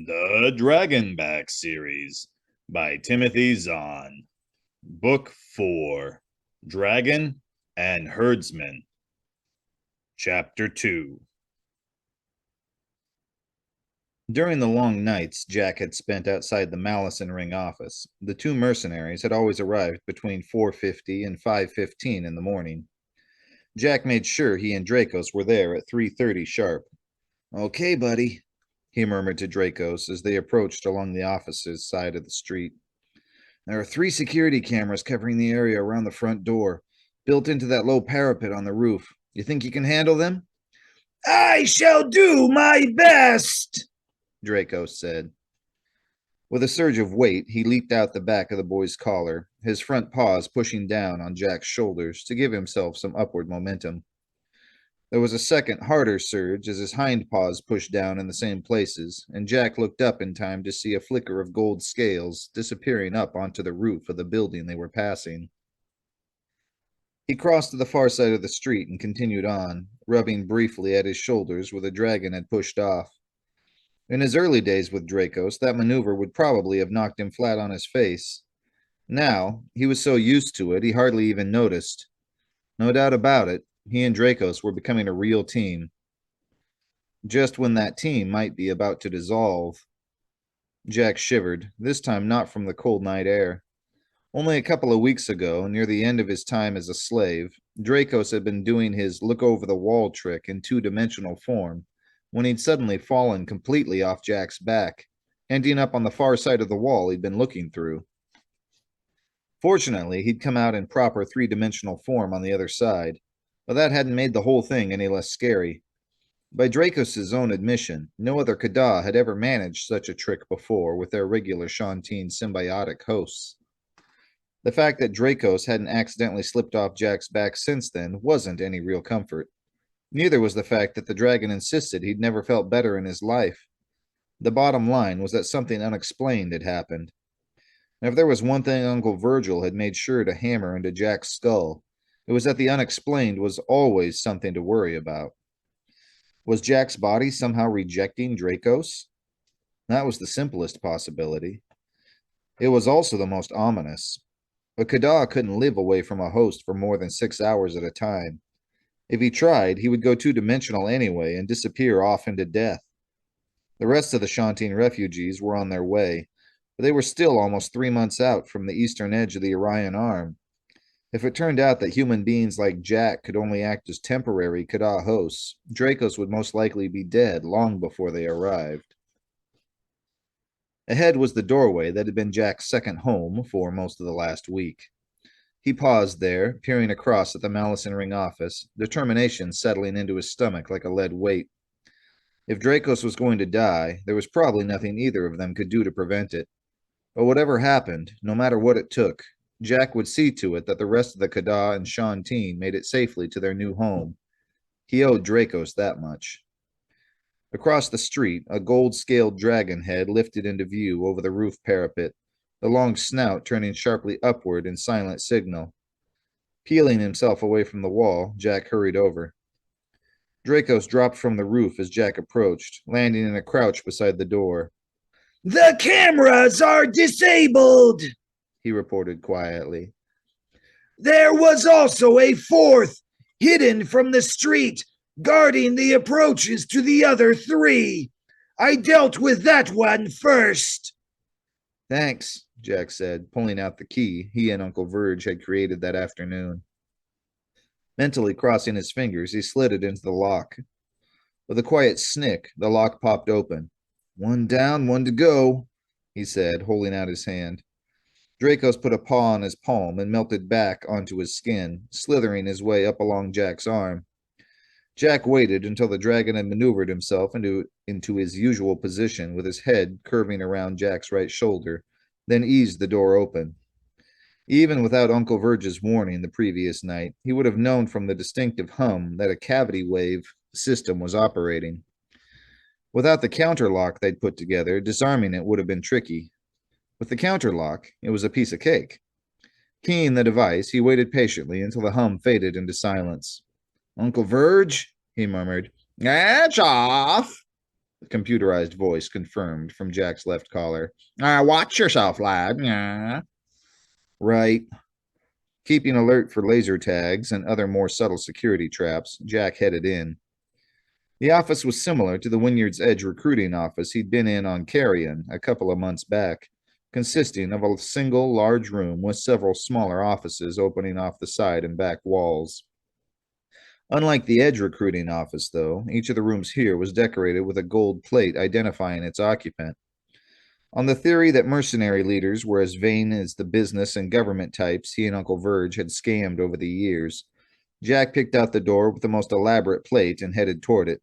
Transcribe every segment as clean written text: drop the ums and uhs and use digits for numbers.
The Dragonback series by Timothy Zahn. Book 4, Dragon and Herdsman. Chapter 2. During the long nights Jack had spent outside the Malison Ring office, the two mercenaries had always arrived between 4:50 and 5:15 in the morning. Jack made sure he and Dracos were there at 3:30 sharp. "Okay, buddy," he murmured to Dracos as they approached along the office's side of the street. "There are 3 security cameras covering the area around the front door, built into that low parapet on the roof. You think you can handle them?" "I shall do my best," Dracos said. With a surge of weight, he leaped out the back of the boy's collar, his front paws pushing down on Jack's shoulders to give himself some upward momentum. There was a second, harder surge as his hind paws pushed down in the same places, and Jack looked up in time to see a flicker of gold scales disappearing up onto the roof of the building they were passing. He crossed to the far side of the street and continued on, rubbing briefly at his shoulders where the dragon had pushed off. In his early days with Dracos, that maneuver would probably have knocked him flat on his face. Now, he was so used to it, he hardly even noticed. No doubt about it, he and Dracos were becoming a real team. Just when that team might be about to dissolve. Jack shivered, this time not from the cold night air. Only a couple of weeks ago, near the end of his time as a slave, Dracos had been doing his look-over-the-wall trick in 2-dimensional form, when he'd suddenly fallen completely off Jack's back, ending up on the far side of the wall he'd been looking through. Fortunately, he'd come out in proper 3-dimensional form on the other side, but that hadn't made the whole thing any less scary. By Dracos' own admission, no other Kada had ever managed such a trick before with their regular Shantine symbiotic hosts. The fact that Dracos hadn't accidentally slipped off Jack's back since then wasn't any real comfort. Neither was the fact that the dragon insisted he'd never felt better in his life. The bottom line was that something unexplained had happened. And if there was one thing Uncle Virgil had made sure to hammer into Jack's skull, it was that the unexplained was always something to worry about. Was Jack's body somehow rejecting Dracos? That was the simplest possibility. It was also the most ominous. A Kada couldn't live away from a host for more than 6 hours at a time. If he tried, he would go 2-dimensional anyway and disappear off into death. The rest of the Shantine refugees were on their way, but they were still almost 3 months out from the eastern edge of the Orion Arm. If it turned out that human beings like Jack could only act as temporary Kada hosts, Dracos would most likely be dead long before they arrived. Ahead was the doorway that had been Jack's second home for most of the last week. He paused there, peering across at the Malison Ring office, determination settling into his stomach like a lead weight. If Dracos was going to die, there was probably nothing either of them could do to prevent it. But whatever happened, no matter what it took, Jack would see to it that the rest of the Kada and Shantine made it safely to their new home. He owed Dracos that much. Across the street, a gold-scaled dragon head lifted into view over the roof parapet, the long snout turning sharply upward in silent signal. Peeling himself away from the wall, Jack hurried over. Dracos dropped from the roof as Jack approached, landing in a crouch beside the door. "The cameras are disabled," he reported quietly. "There was also a fourth, hidden from the street, guarding the approaches to the other 3. I dealt with that one first." "Thanks," Jack said, pulling out the key he and Uncle Verge had created that afternoon. Mentally crossing his fingers, he slid it into the lock. With a quiet snick, the lock popped open. "One down, one to go," he said, holding out his hand. Dracos put a paw on his palm and melted back onto his skin, slithering his way up along Jack's arm. Jack waited until the dragon had maneuvered himself into his usual position with his head curving around Jack's right shoulder, then eased the door open. Even without Uncle Verge's warning the previous night, he would have known from the distinctive hum that a cavity wave system was operating. Without the counterlock they'd put together, disarming it would have been tricky. With the counterlock, it was a piece of cake. Keying the device, he waited patiently until the hum faded into silence. "Uncle Verge," he murmured. "That's off," the computerized voice confirmed from Jack's left collar. Watch yourself, lad. Yeah. Right. Keeping alert for laser tags and other more subtle security traps, Jack headed in. The office was similar to the Wynyard's Edge recruiting office he'd been in on Carrion a couple of months back, consisting of a single large room with several smaller offices opening off the side and back walls. Unlike the Edge recruiting office, though, each of the rooms here was decorated with a gold plate identifying its occupant. On the theory that mercenary leaders were as vain as the business and government types he and Uncle Verge had scammed over the years, Jack picked out the door with the most elaborate plate and headed toward it.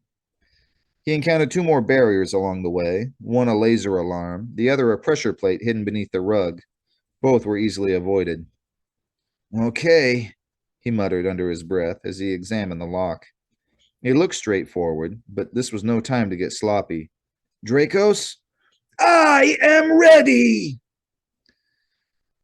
He encountered two more barriers along the way, one a laser alarm, the other a pressure plate hidden beneath the rug. Both were easily avoided. Okay, he muttered under his breath as he examined the lock. It looked straightforward, but this was no time to get sloppy. Dracos? I am ready!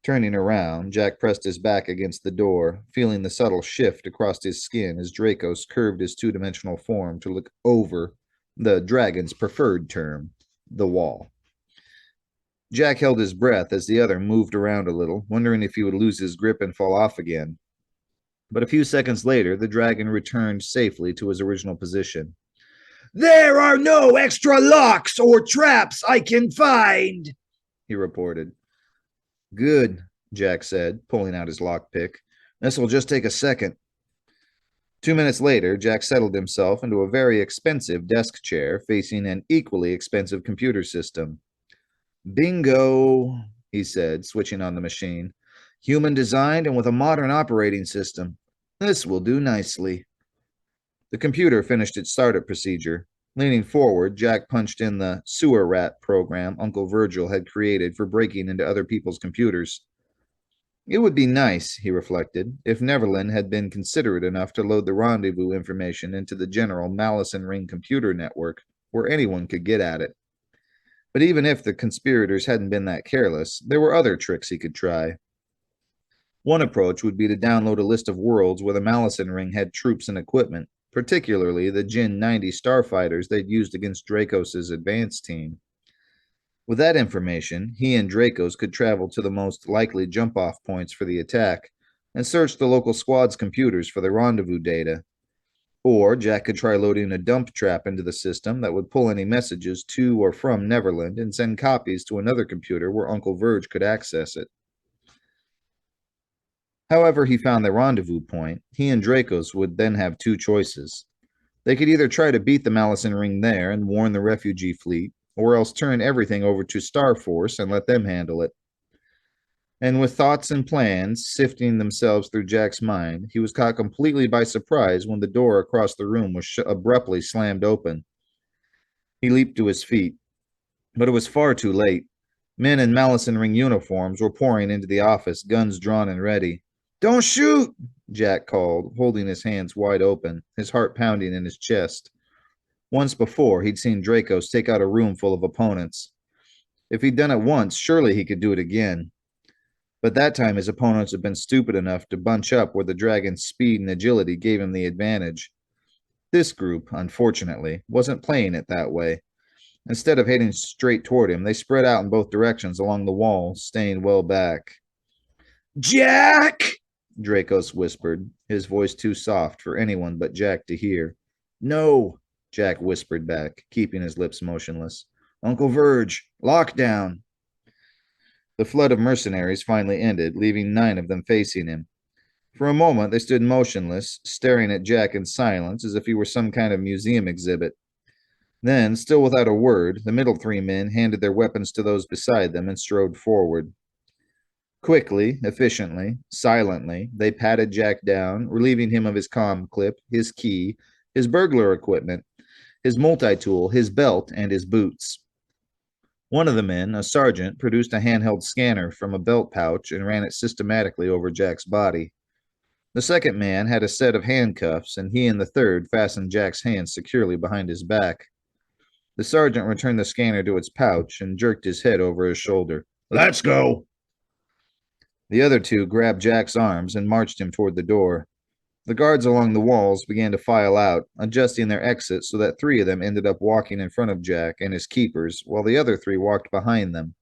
Turning around, Jack pressed his back against the door, feeling the subtle shift across his skin as Dracos curved his two-dimensional form to look over the dragon's preferred term, the wall. Jack held his breath as the other moved around a little, wondering if he would lose his grip and fall off again. But a few seconds later, the dragon returned safely to his original position. There are no extra locks or traps I can find, he reported. Good, Jack said, pulling out his lockpick. This will just take a second. 2 minutes later, Jack settled himself into a very expensive desk chair facing an equally expensive computer system. Bingo, he said, switching on the machine. Human designed and with a modern operating system. This will do nicely. The computer finished its startup procedure. Leaning forward, Jack punched in the sewer rat program Uncle Virgil had created for breaking into other people's computers. It would be nice, he reflected, if Neverland had been considerate enough to load the rendezvous information into the general Malison Ring computer network, where anyone could get at it. But even if the conspirators hadn't been that careless, there were other tricks he could try. One approach would be to download a list of worlds where the Malison Ring had troops and equipment, particularly the Jin 90 starfighters they'd used against Dracos' advance team. With that information, he and Dracos could travel to the most likely jump-off points for the attack and search the local squad's computers for the rendezvous data. Or Jack could try loading a dump trap into the system that would pull any messages to or from Neverland and send copies to another computer where Uncle Verge could access it. However he found the rendezvous point, he and Dracos would then have two choices. They could either try to beat the Malison Ring there and warn the refugee fleet, or else turn everything over to Star Force and let them handle it. And with thoughts and plans sifting themselves through Jack's mind, he was caught completely by surprise when the door across the room was abruptly slammed open. He leaped to his feet, but it was far too late. Men in Malison Ring uniforms were pouring into the office, guns drawn and ready. Don't shoot, Jack called, holding his hands wide open, his heart pounding in his chest. Once before, he'd seen Dracos take out a room full of opponents. If he'd done it once, surely he could do it again. But that time his opponents had been stupid enough to bunch up where the dragon's speed and agility gave him the advantage. This group, unfortunately, wasn't playing it that way. Instead of heading straight toward him, they spread out in both directions along the wall, staying well back. Jack! Dracos whispered, his voice too soft for anyone but Jack to hear. No, Jack whispered back, keeping his lips motionless. Uncle Verge, lockdown. The flood of mercenaries finally ended, leaving 9 of them facing him. For a moment, they stood motionless, staring at Jack in silence as if he were some kind of museum exhibit. Then, still without a word, the middle 3 men handed their weapons to those beside them and strode forward. Quickly, efficiently, silently, they patted Jack down, relieving him of his comm clip, his key, his burglar equipment, his multi-tool, his belt, and his boots. One of the men, a sergeant, produced a handheld scanner from a belt pouch and ran it systematically over Jack's body. The second man had a set of handcuffs, and he and the third fastened Jack's hands securely behind his back. The sergeant returned the scanner to its pouch and jerked his head over his shoulder. Let's go. The other 2 grabbed Jack's arms and marched him toward the door. The guards along the walls began to file out, adjusting their exit so that 3 of them ended up walking in front of Jack and his keepers, while the other 3 walked behind them.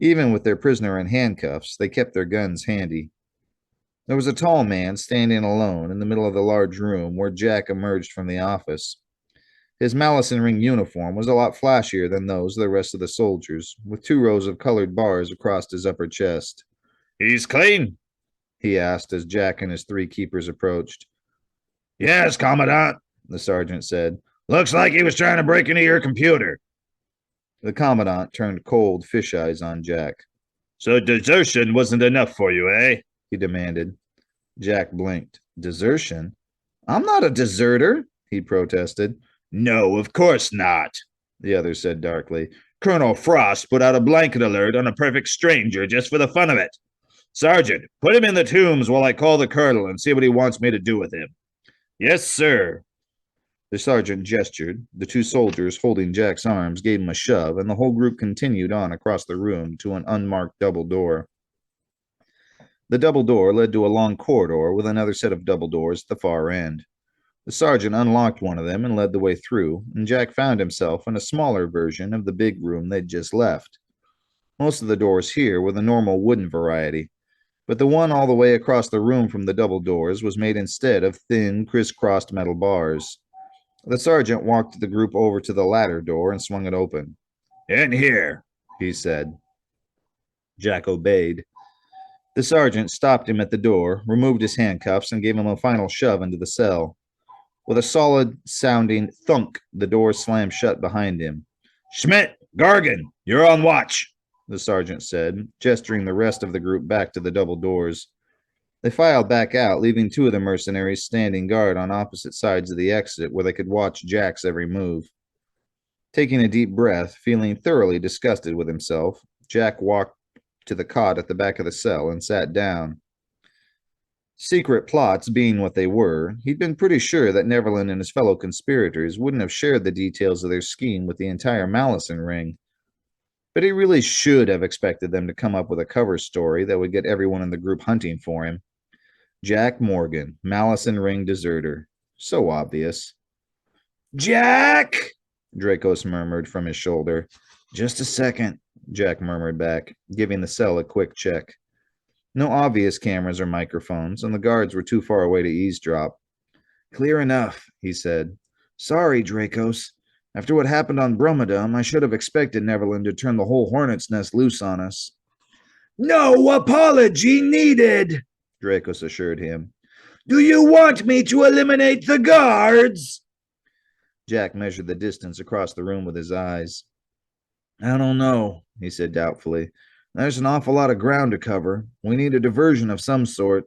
Even with their prisoner in handcuffs, they kept their guns handy. There was a tall man standing alone in the middle of the large room where Jack emerged from the office. His Malice and Ring uniform was a lot flashier than those of the rest of the soldiers, with 2 rows of colored bars across his upper chest. "He's clean?" he asked as Jack and his 3 keepers approached. "Yes, Commandant," the sergeant said. "Looks like he was trying to break into your computer." The commandant turned cold fish eyes on Jack. "So desertion wasn't enough for you, eh?" he demanded. Jack blinked. Desertion? I'm not a deserter, he protested. "No, of course not," the other said darkly. "Colonel Frost put out a blanket alert on a perfect stranger just for the fun of it. Sergeant, put him in the tombs while I call the colonel and see what he wants me to do with him." "Yes, sir." The sergeant gestured. The 2 soldiers holding Jack's arms gave him a shove, and the whole group continued on across the room to an unmarked double door. The double door led to a long corridor with another set of double doors at the far end. The sergeant unlocked one of them and led the way through, and Jack found himself in a smaller version of the big room they'd just left. Most of the doors here were the normal wooden variety, but the one all the way across the room from the double doors was made instead of thin, crisscrossed metal bars. The sergeant walked the group over to the latter door and swung it open. "In here," he said. Jack obeyed. The sergeant stopped him at the door, removed his handcuffs, and gave him a final shove into the cell. With a solid-sounding thunk, the door slammed shut behind him. "Schmidt, Gargan, you're on watch," the sergeant said, gesturing the rest of the group back to the double doors. They filed back out, leaving 2 of the mercenaries standing guard on opposite sides of the exit where they could watch Jack's every move. Taking a deep breath, feeling thoroughly disgusted with himself, Jack walked to the cot at the back of the cell and sat down. Secret plots being what they were, he'd been pretty sure that Neverland and his fellow conspirators wouldn't have shared the details of their scheme with the entire Malice and Ring. But he really should have expected them to come up with a cover story that would get everyone in the group hunting for him. Jack Morgan, Malice and Ring deserter. So obvious. Jack! Dracos murmured from his shoulder. Just a second, Jack murmured back, giving the cell a quick check. No obvious cameras or microphones, and the guards were too far away to eavesdrop. Clear enough, he said. Sorry, Dracos. After what happened on Bromodom, I should have expected Neverland to turn the whole hornet's nest loose on us. No apology needed, Dracos assured him. Do you want me to eliminate the guards? Jack measured the distance across the room with his eyes. I don't know, he said doubtfully. There's an awful lot of ground to cover. We need a diversion of some sort.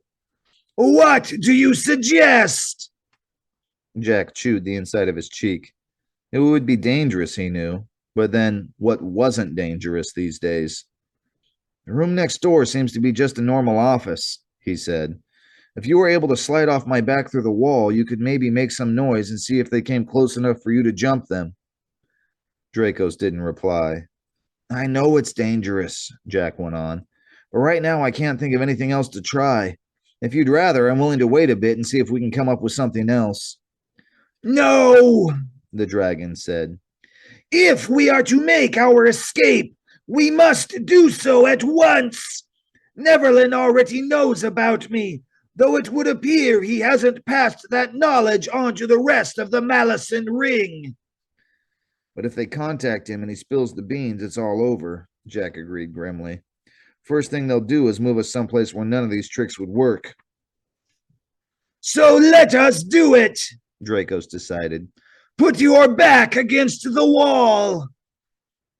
What do you suggest? Jack chewed the inside of his cheek. It would be dangerous, he knew, but then what wasn't dangerous these days? The room next door seems to be just a normal office, he said. If you were able to slide off my back through the wall, you could maybe make some noise and see if they came close enough for you to jump them. Dracos didn't reply. I know it's dangerous, Jack went on, but right now I can't think of anything else to try. If you'd rather, I'm willing to wait a bit and see if we can come up with something else. No, the dragon said. If we are to make our escape, we must do so at once. Neverland already knows about me, though it would appear he hasn't passed that knowledge on to the rest of the Malice and Ring. But if they contact him and he spills the beans, it's all over, Jack agreed grimly. First thing they'll do is move us someplace where none of these tricks would work. So let us do it, Dracos decided. Put your back against the wall.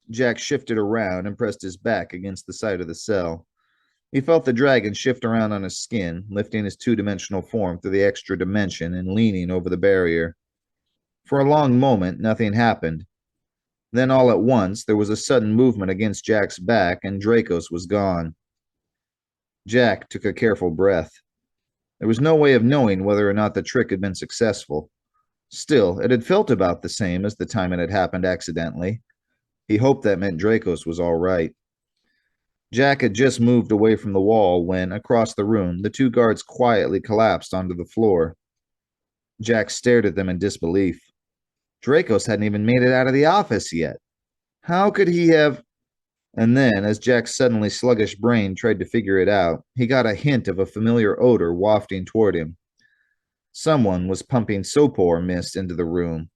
Jack shifted around and pressed his back against the side of the cell. He felt the dragon shift around on his skin, lifting his 2-dimensional form through the extra dimension and leaning over the barrier. For a long moment, nothing happened. Then all at once, there was a sudden movement against Jack's back, and Dracos was gone. Jack took a careful breath. There was no way of knowing whether or not the trick had been successful. Still, it had felt about the same as the time it had happened accidentally. He hoped that meant Dracos was all right. Jack had just moved away from the wall when, across the room, the two guards quietly collapsed onto the floor. Jack stared at them in disbelief. Dracos hadn't even made it out of the office yet. How could he have... And then, as Jack's suddenly sluggish brain tried to figure it out, he got a hint of a familiar odor wafting toward him. Someone was pumping sopor mist into the room.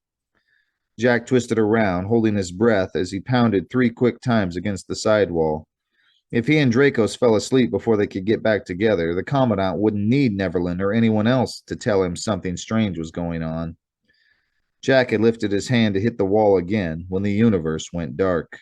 Jack twisted around, holding his breath as he pounded 3 quick times against the sidewall. If he and Dracos fell asleep before they could get back together, the Commandant wouldn't need Neverland or anyone else to tell him something strange was going on. Jack had lifted his hand to hit the wall again when the universe went dark.